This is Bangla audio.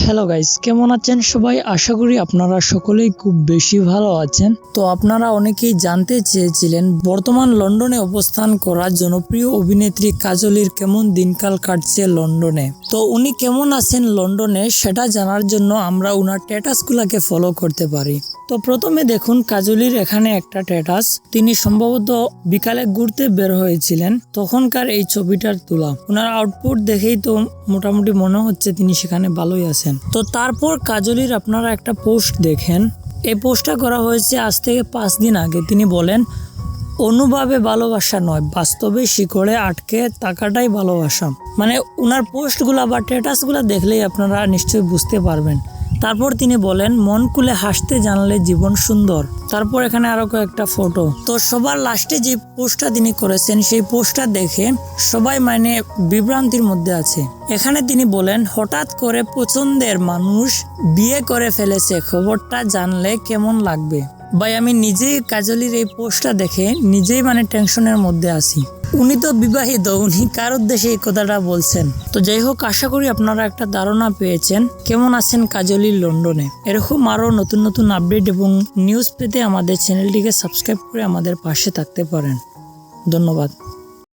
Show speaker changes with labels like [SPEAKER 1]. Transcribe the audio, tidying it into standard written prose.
[SPEAKER 1] হ্যালো গাইস, কেমন আছেন সবাই? আশা করি আপনারা সকলেই খুব বেশি ভালো আছেন। তো আপনারা অনেকেই জানতে চেয়েছিলেন বর্তমান লন্ডনে অবস্থান করা জনপ্রিয় অভিনেত্রী কাজলির কেমন দিনকাল কাটছে লন্ডনে। তো উনি কেমন আছেন লন্ডনে সেটা জানার জন্য আমরা উনার স্ট্যাটাসগুলোকে ফলো করতে পারি। তো প্রথমে দেখুন কাজলির এখানে একটা স্ট্যাটাস, তিনি সম্ভবত বিকালে ঘুরতে বের হয়েছিলেন, তখনকার এই ছবিটার তোলা। ওনার আউটপুট দেখেই তো মোটামুটি মনে হচ্ছে তিনি সেখানে ভালোই আছেন। তো তারপর কাজলির আপনারা একটা পোস্ট দেখেন, এই পোস্টটা করা হয়েছে আজ থেকে 5 দিন আগে। তিনি বলেন, অনুভবে ভালোবাসা নয়, বাস্তবে শিকড়ে আটকে থাকাটাই ভালোবাসা। মানে ওনার পোস্টগুলা বা স্ট্যাটাসগুলা দেখলেই আপনারা নিশ্চয়ই বুঝতে পারবেন। তারপর তিনি বলেন, মন খুলে হাসতে জানলে জীবন সুন্দর। তারপর এখানে আরো কয়েকটা ফটো। তো সবার লাস্টে যে পোস্টটা তিনি করেছেন সেই পোস্টটা দেখে সবাই মানে বিভ্রান্তির মধ্যে আছে। এখানে তিনি বলেন, হঠাৎ করে পছন্দের মানুষ বিয়ে করে ফেলেছে, খবরটা জানলে কেমন লাগবে। ভাই আমি নিজেই কাজলির এই পোস্টটা দেখে নিজেই মানে টেনশনের মধ্যে আছি। উনি তো বিবাহিত, উনি কার উদ্দেশ্যে এই কথাটা বলছেন? তো যাই হোক, আশা করি আপনারা একটা ধারণা পেয়েছেন কেমন আছেন কাজলি লন্ডনে। এরকম আরো নতুন নতুন আপডেট এবং নিউজ পেতে আমাদের চ্যানেলটিকে সাবস্ক্রাইব করে আমাদের পাশে থাকতে পারেন। ধন্যবাদ।